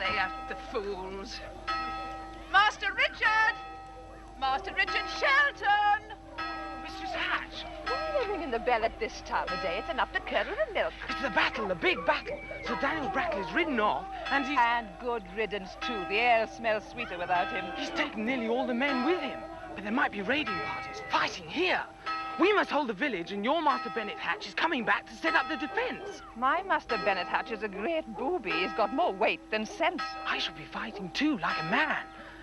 they are, the fools. Master Richard! Master Richard Shelton! Mistress Hatch! Why are they ringing the bell at this time of day? It's enough to curdle the milk. It's the battle, the big battle. Sir Daniel Brackley's ridden off, and he's... And good riddance, too. The air smells sweeter without him. He's taken nearly all the men with him. But there might be raiding parties fighting here. We must hold the village, and your Master Bennet Hatch is coming back to set up the defense. My Master Bennet Hatch is a great booby. He's got more weight than sense. I shall be fighting too, like a man.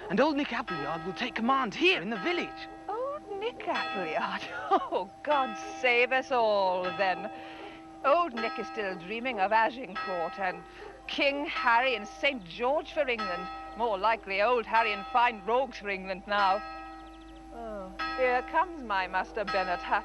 And old Nick Appleyard will take command here in the village. Old Nick Appleyard? Oh, God save us all, then. Old Nick is still dreaming of Agincourt and King Harry and St. George for England. More likely old Harry and fine rogues for England now. Oh, here comes my Master Bennet Hatch.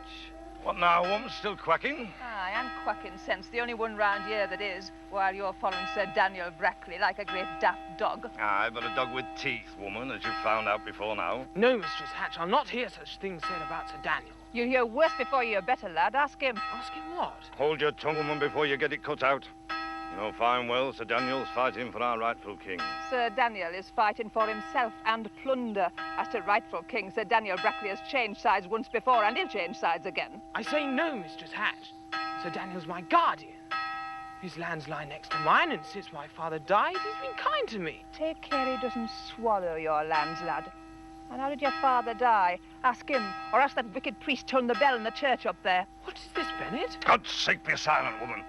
What now, woman? Still quacking? I am quacking sense, the only one round here that is, while you're following Sir Daniel Brackley like a great daft dog. Aye, but a dog with teeth, woman, as you've found out before now. No, Mistress Hatch, I'll not hear such things said about Sir Daniel. You'll hear worse before you hear better, lad. Ask him. Ask him what? Hold your tongue, woman, before you get it cut out. You know fine well Sir Daniel's fighting for our rightful king. Sir Daniel is fighting for himself and plunder. As to rightful king, Sir Daniel Brackley has changed sides once before, and he'll change sides again. I say no, Mistress Hatch. Sir Daniel's my guardian. His lands lie next to mine, and since my father died, he's been kind to me. Take care he doesn't swallow your lands, lad. And how did your father die? Ask him, or ask that wicked priest turn the bell in the church up there. What is this, Bennet? God's sake, be silent, woman.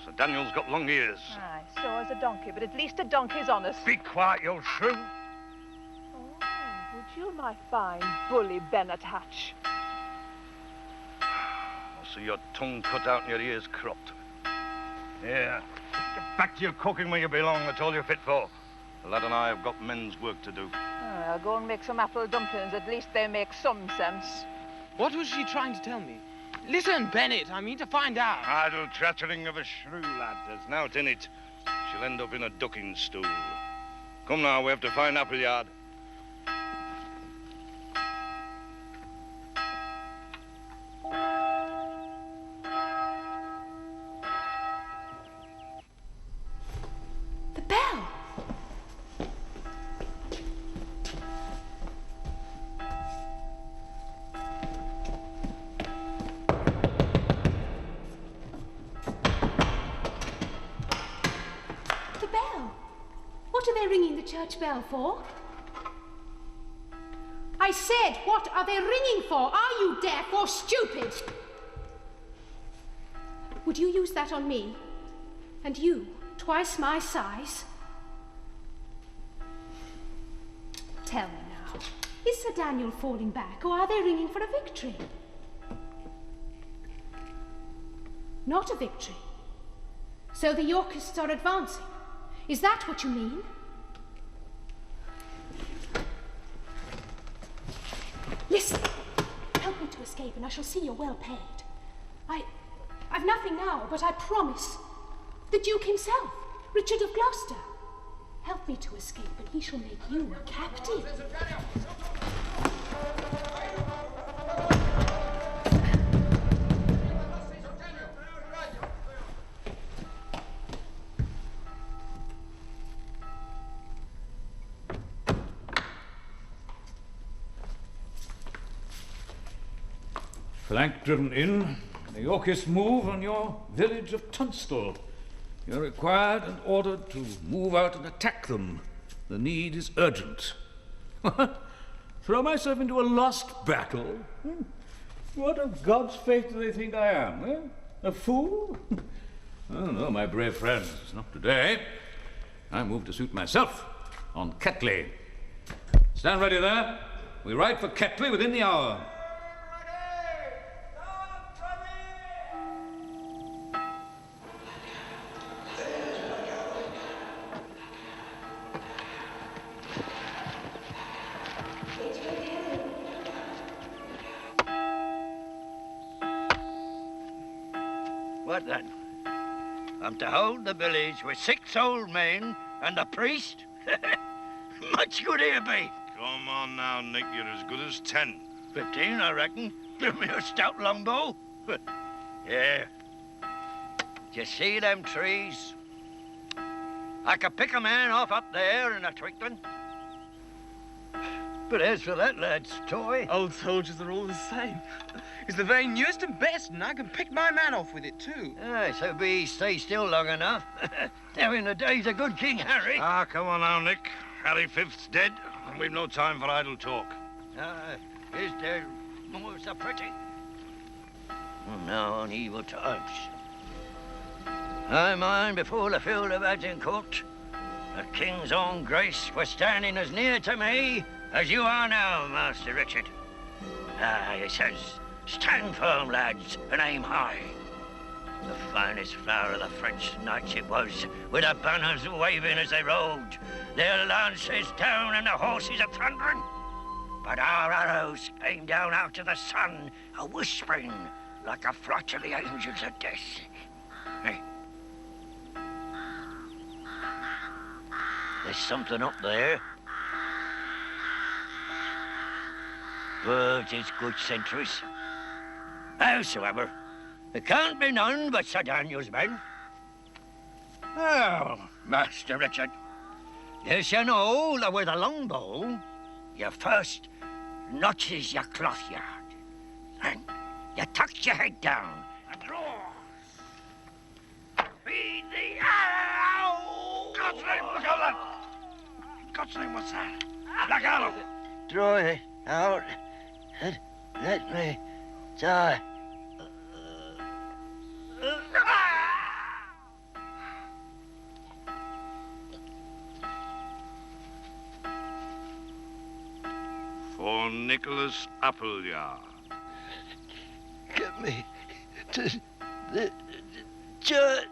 Sir Daniel's got long ears. Aye, so has a donkey, but at least a donkey's honest. Be quiet, you shrew. Oh, would you, my fine bully Bennet Hatch? I'll see your tongue cut out and your ears cropped. Here, get back to your cooking where you belong. That's all you're fit for. The lad and I have got men's work to do. Oh, I'll go and make some apple dumplings. At least they make some sense. What was she trying to tell me? Listen, Bennet, I mean to find out. Idle chattering of a shrew, lad. There's nought in it. She'll end up in a ducking stool. Come now, we have to find Appleyard. The bell! What are they ringing the church bell for? I said, what are they ringing for? Are you deaf or stupid? Would you use that on me? And you, twice my size? Tell me now, is Sir Daniel falling back, or are they ringing for a victory? Not a victory. So the Yorkists are advancing. Is that what you mean? Listen, help me to escape and I shall see you're well paid. I've nothing now, but I promise. The Duke himself, Richard of Gloucester. Help me to escape and he shall make you a captive. Flank driven in, the Yorkists move on your village of Tunstall. You're required and ordered to move out and attack them. The need is urgent. Throw myself into a lost battle? What of God's faith do they think I am? Eh? A fool? Oh, no, my brave friends, not today. I move to suit myself on Ketley. Stand ready there. We ride for Ketley within the hour. What then? I'm to hold the village with 6 old men and a priest? Much good here be. Come on now, Nick. You're as good as 10. 15, I reckon. Give me a stout longbow. Yeah. Do you see them trees? I could pick a man off up there in a twinkling. But as for that lad's toy... Old soldiers are all the same. It's the very newest and best, and I can pick my man off with it, too. Aye, so be he stay still long enough. Now in the days of good King Harry... Ah, come on now, Nick. Harry V's dead, and we've no time for idle talk. Is there more so pretty? Now on evil times. I mind before the field of Agincourt, the King's own grace was standing as near to me as you are now, Master Richard. He says, stand firm, lads, and aim high. The finest flower of the French knights it was, with the banners waving as they rode, their lances down and the horses a-thundering. But our arrows came down out of the sun, a-whispering like a flight of the angels of death. Hey. There's something up there. Birds is good sentries. Howsoever, it can't be none but Sir Daniel's men. Well, Master Richard, yes, you know that with a longbow, you first notches your cloth yard. Then you tucks your head down and draws. Feed the arrow! God's name, look out, lad! God's name, what's that? Black arrow! Draw it out and let me die. For Nicholas Appleyard. Get me to the church.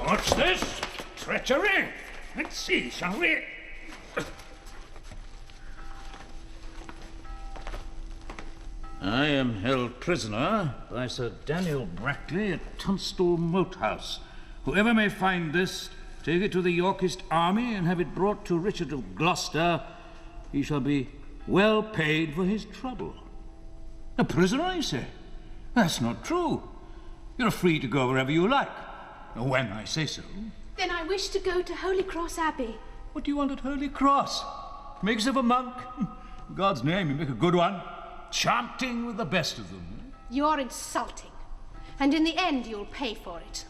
What's this? Treachery? Let's see, shall we? I am held prisoner by Sir Daniel Brackley at Tunstall Moat House. Whoever may find this, take it to the Yorkist army and have it brought to Richard of Gloucester. He shall be well paid for his trouble. A prisoner, you say? That's not true. You're free to go wherever you like, when I say so. Then I wish to go to Holy Cross Abbey. What do you want at Holy Cross? Make yourself a monk. In God's name, you make a good one. Chanting with the best of them. You're insulting. And in the end, you'll pay for it.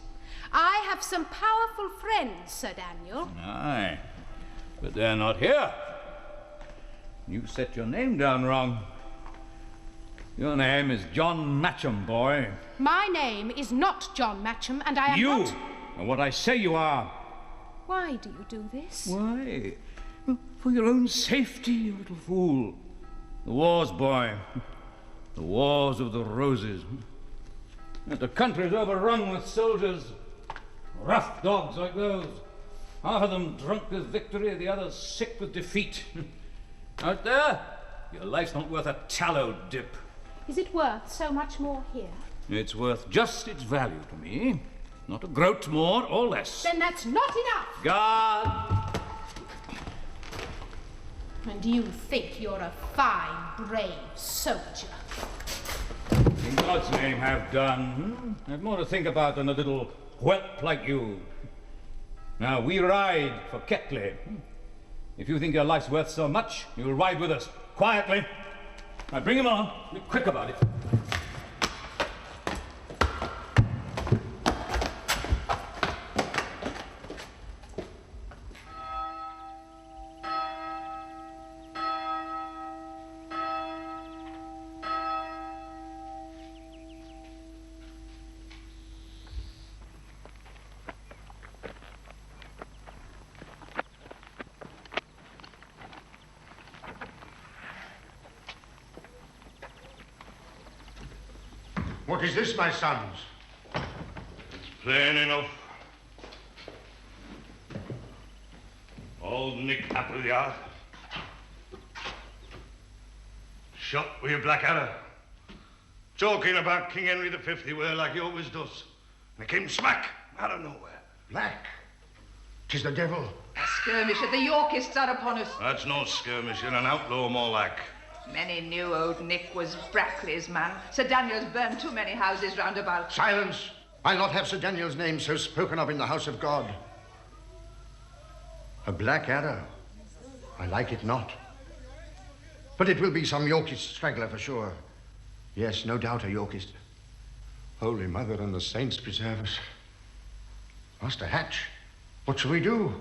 I have some powerful friends, Sir Daniel. Aye, but they're not here. You set your name down wrong. Your name is John Matcham, boy. My name is not John Matcham, and I am you not... are what I say you are. Why do you do this? Why? For your own safety, you little fool. The wars, boy. The wars of the roses. The country's overrun with soldiers. Rough dogs like those. Half of them drunk with victory, the others sick with defeat. Out there, your life's not worth a tallow dip. Is it worth so much more here? It's worth just its value to me. Not a groat more or less. Then that's not enough! Guard! And you think you're a fine, brave soldier. In God's name, have done. I've more to think about than a little whelp like you. Now, we ride for Ketley. If you think your life's worth so much, you'll ride with us, quietly. Now, bring him on. Be quick about it. What is this, my sons? Plain enough. Old Nick Appleyard. Shot with your black arrow. Talking about King Henry V he were like he always does. And it came smack out of nowhere. Black? 'Tis the devil. A skirmish at the Yorkists are upon us. That's no skirmish. You're an outlaw more like. Many knew old Nick was Brackley's man. Sir Daniel's burned too many houses round about. Silence! I'll not have Sir Daniel's name so spoken of in the house of God. A black arrow. I like it not. But it will be some Yorkist straggler for sure. Yes, no doubt a Yorkist. Holy Mother and the saints preserve us. Master Hatch, what shall we do?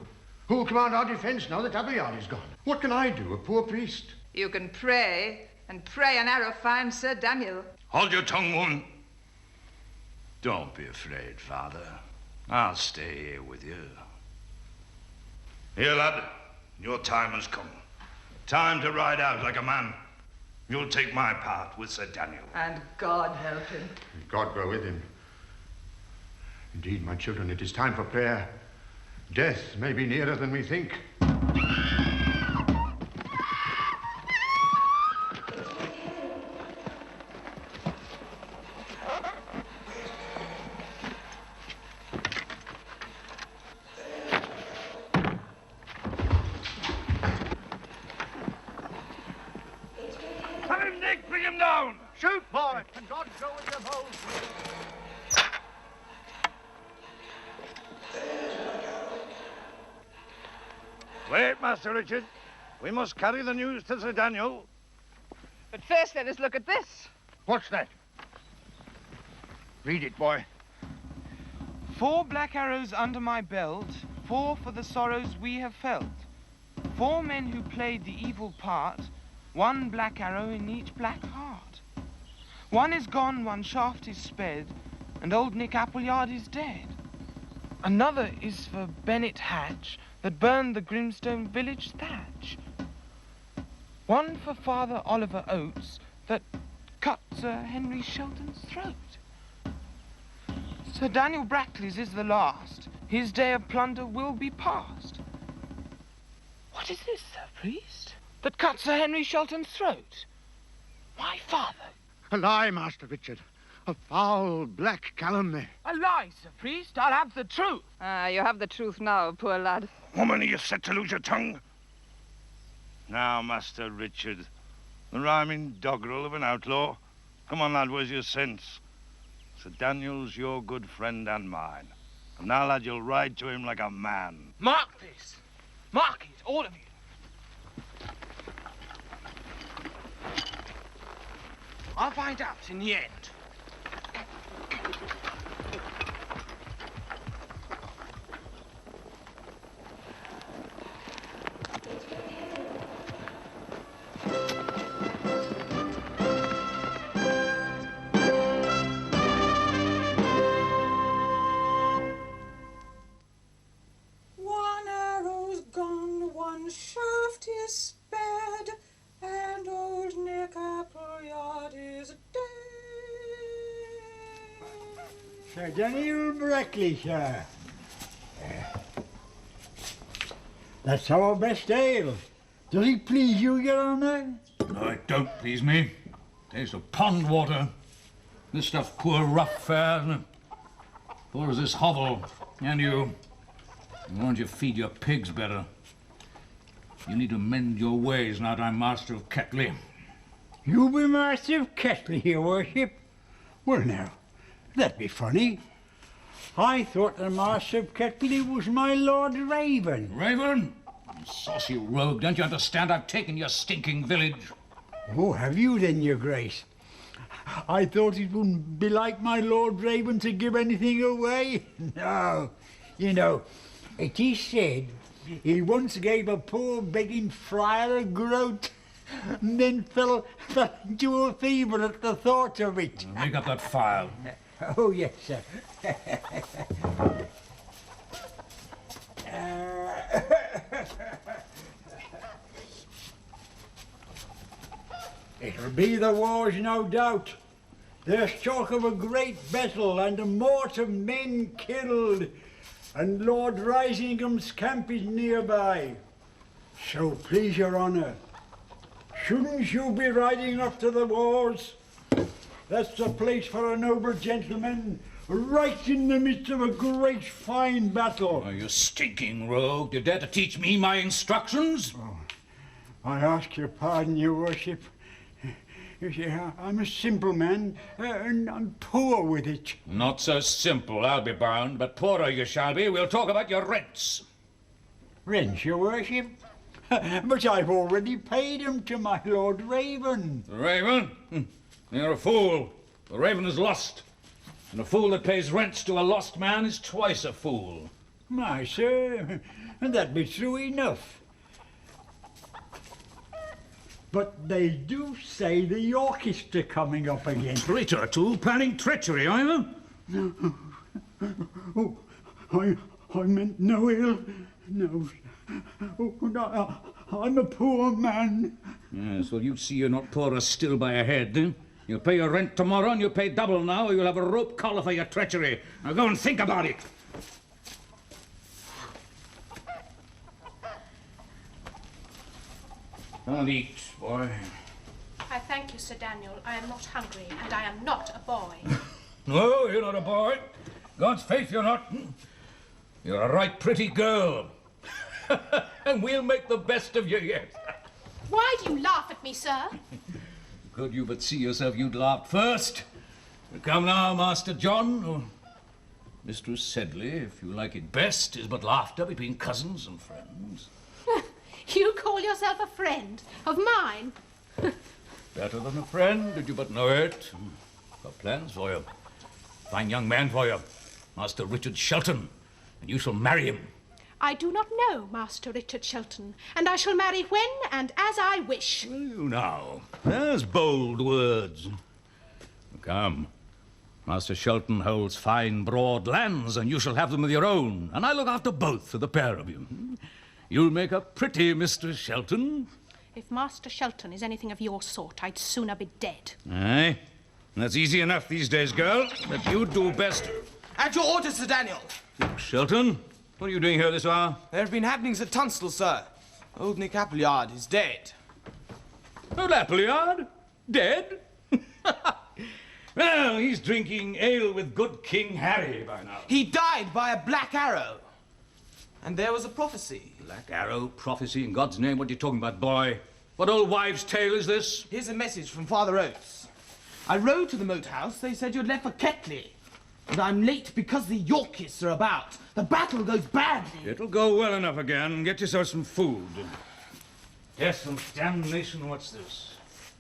Who will command our defense now that Appleyard is gone? What can I do, a poor priest? You can pray, and pray an arrow finds Sir Daniel. Hold your tongue, woman. Don't be afraid, Father. I'll stay here with you. Here, lad, your time has come. Time to ride out like a man. You'll take my part with Sir Daniel. And God help him. God go with him. Indeed, my children, it is time for prayer. Death may be nearer than we think. Shoot, boy, and God go with you both. Wait, Master Richard. We must carry the news to Sir Daniel. But first, let us look at this. What's that? Read it, boy. 4 black arrows under my belt, 4 for the sorrows we have felt. 4 men who played the evil part, 1 black arrow in each black heart. 1 is gone, 1 shaft is sped, and old Nick Appleyard is dead. Another is for Bennet Hatch, that burned the Grimstone village thatch. 1 for Father Oliver Oates, that cut Sir Henry Shelton's throat. Sir Daniel Brackley's is the last. His day of plunder will be past. What is this, Sir Priest? That cut Sir Henry Shelton's throat? My father. A lie, Master Richard. A foul, black calumny. A lie, Sir Priest. I'll have the truth. You have the truth now, poor lad. Woman, are you set to lose your tongue? Now, Master Richard, the rhyming doggerel of an outlaw. Come on, lad, where's your sense? Sir Daniel's your good friend and mine. And now, lad, you'll ride to him like a man. Mark this. Mark it, all of you. I'll find out in the end. Sir Daniel Brackley, sir. That's our best ale. Does it please you, Your Honour? No, it don't please me. Tastes of pond water. This stuff's poor rough fare, isn't it? Poor as this hovel. And you. Why don't you feed your pigs better? You need to mend your ways now that I'm master of Ketley. You be master of Ketley, your worship? Well, now, that'd be funny. I thought the master of Ketley was my Lord Raven. Raven? You saucy rogue, don't you understand? I've taken your stinking village. Oh, have you then, your grace? I thought it wouldn't be like my Lord Raven to give anything away. No, you know, it is said he once gave a poor begging friar a groat and then fell into a fever at the thought of it. Make up that file. Oh, yes, sir. It'll be the wars, no doubt. There's talk of a great battle and a mort of men killed, and Lord Risingham's camp is nearby. So please your honour, shouldn't you be riding up to the wars? That's the place for a noble gentleman, right in the midst of a great fine battle. Oh, you stinking rogue. You dare to teach me my instructions? Oh, I ask your pardon, your worship. You see, I'm a simple man, and I'm poor with it. Not so simple, I'll be bound, but poorer you shall be. We'll talk about your rents. Rents, your worship? But I've already paid him to my Lord Raven. The Raven? You're a fool. The Raven is lost. And a fool that pays rents to a lost man is twice a fool. My sir, and that be true enough. But they do say the Yorkists are coming up again. Traitor, too, planning treachery, are you? Oh, I meant no ill. No. Oh, no, I'm a poor man. Yes, well, you see you're not poorer still by a head, eh? You'll pay your rent tomorrow, and you'll pay double now, or you'll have a rope collar for your treachery. Now go and think about it. Come and eat, boy. I thank you, Sir Daniel. I am not hungry, and I am not a boy. No, you're not a boy. God's faith, you're not. You're a right pretty girl. And we'll make the best of you yet. Why do you laugh at me, sir? Could you but see yourself, you'd laugh first. Come now, Master John, or Mistress Sedley, if you like it best, is but laughter between cousins and friends. You call yourself a friend of mine? Better than a friend, did you but know it. Got plans for you. Fine young man for you. Master Richard Shelton, and you shall marry him. I do not know Master Richard Shelton, and I shall marry when and as I wish. Will you now? There's bold words. Come. Master Shelton holds fine broad lands, and you shall have them of your own, and I look after both for the pair of you. You'll make a pretty Mistress Shelton. If Master Shelton is anything of your sort, I'd sooner be dead. Aye. That's easy enough these days, girl. But you'd do best. At your orders, Sir Daniel. Shelton, what are you doing here this hour? There have been happenings at Tunstall, sir. Old Nick Appleyard is dead. Old Appleyard? Dead? Well, he's drinking ale with good King Harry by now. He died by a black arrow. And there was a prophecy. Black arrow, prophecy, in God's name, what are you talking about, boy? What old wives' tale is this? Here's a message from Father Oates. I rode to the moat house. They said you'd left for Ketley. And I'm late because the Yorkists are about. The battle goes badly. It'll go well enough again. Get yourself some food. Yes, some damnation. What's this?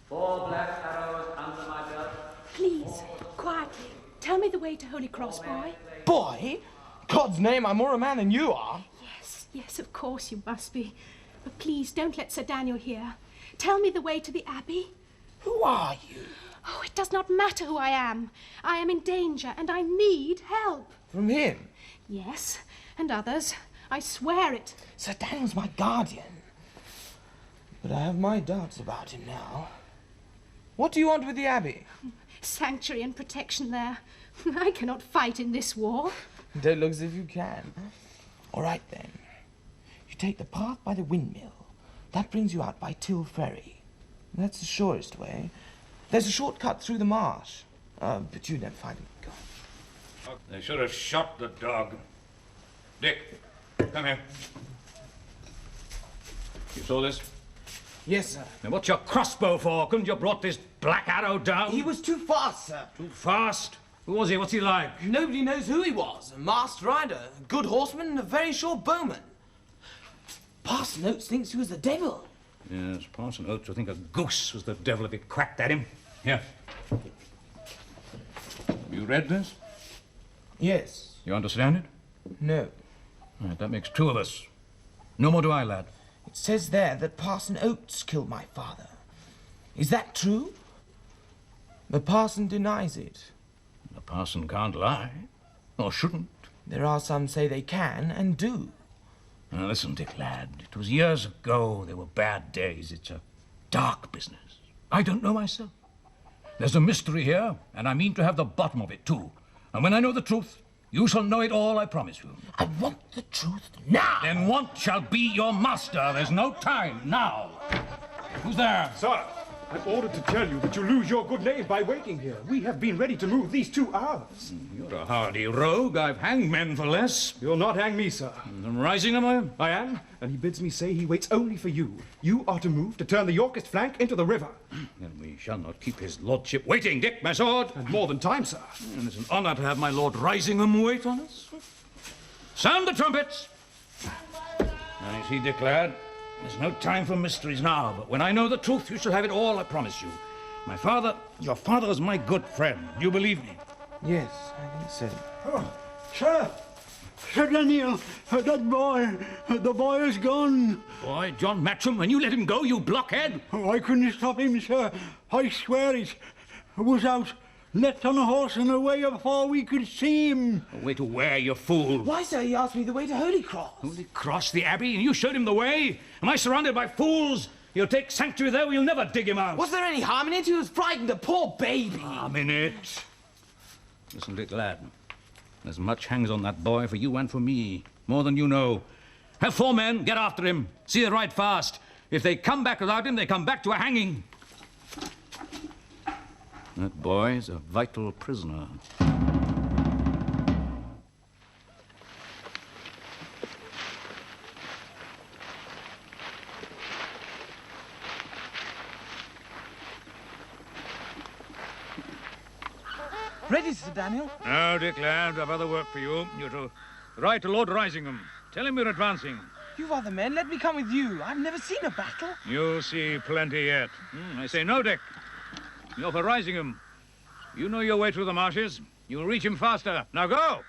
4 black arrows under my belt. Please, quietly. Tell me the way to Holy Cross, boy. Boy? God's name, I'm more a man than you are. Yes, of course you must be. But please, don't let Sir Daniel hear. Tell me the way to the Abbey. Who are you? Oh, it does not matter who I am. I am in danger, and I need help. From him? Yes, and others. I swear it. Sir Daniel's my guardian. But I have my doubts about him now. What do you want with the Abbey? Sanctuary and protection there. I cannot fight in this war. Don't look as if you can. All right, then. You take the path by the windmill. That brings you out by Till Ferry. That's the surest way. There's a shortcut through the marsh. But you'd never find it. Go. They should have shot the dog. Dick, come here. You saw this? Yes, sir. Now, what's your crossbow for? Couldn't you have brought this black arrow down? He was too fast, sir. Too fast? Who was he? What's he like? Nobody knows who he was. A masked rider, a good horseman, and a very short bowman. Parson Oates thinks he was the devil. Yes, Parson Oates would think a goose was the devil if it cracked at him. Here. You read this? Yes. You understand it? No. Right, that makes 2 of us. No more do I, lad. It says there that Parson Oates killed my father. Is that true? The parson denies it. The parson can't lie. Or shouldn't. There are some say they can and do. Now listen, Dick, lad. It was years ago. There were bad days. It's a dark business. I don't know myself. There's a mystery here, and I mean to have the bottom of it, too. And when I know the truth, You shall know it all, I promise you. I want the truth now. Then want shall be your master. There's no time now. Who's there? Sir, I'm ordered to tell you that you lose your good name by waiting here. We have been ready to move these 2 hours. You're a hardy rogue. I've hanged men for less. You'll not hang me, sir. I'm rising, am I? I am, and he bids me say he waits only for you. You are to move to turn the Yorkist flank into the river. Then we shall not keep his lordship waiting. Dick, my sword. And more than time, sir. And it's an honor to have my Lord Risingham wait on us. Sound the trumpets! I see, Dick, lad. There's no time for mysteries now, but when I know the truth, you shall have it all, I promise you. My father, your father is my good friend. You believe me? Yes, I think so. Oh, sir! Sir Daniel, that boy, the boy is gone. Boy, John Matcham, and you let him go, you blockhead? Oh, I couldn't stop him, sir. I swear it. I was out, let on a horse and away before we could see him. Away to where, you fool? Why, sir, he asked me the way to Holy Cross. Holy Cross, the Abbey, and you showed him the way? Am I surrounded by fools? He'll take sanctuary there, we'll never dig him out. Was there any harm in it? He was frightened, a poor baby. Harm in it? Listen, Dick, lad. As much hangs on that boy for you and for me. More than you know. Have 4 men, get after him. See it right fast. If they come back without him, they come back to a hanging. That boy's a vital prisoner. Ready, Sir Daniel? Now, Dick, lad, I've other work for you. You're to write to Lord Risingham. Tell him we're advancing. You've other men. Let me come with you. I've never seen a battle. You'll see plenty yet. I say no, Dick. You're for Risingham. You know your way through the marshes. You'll reach him faster. Now go!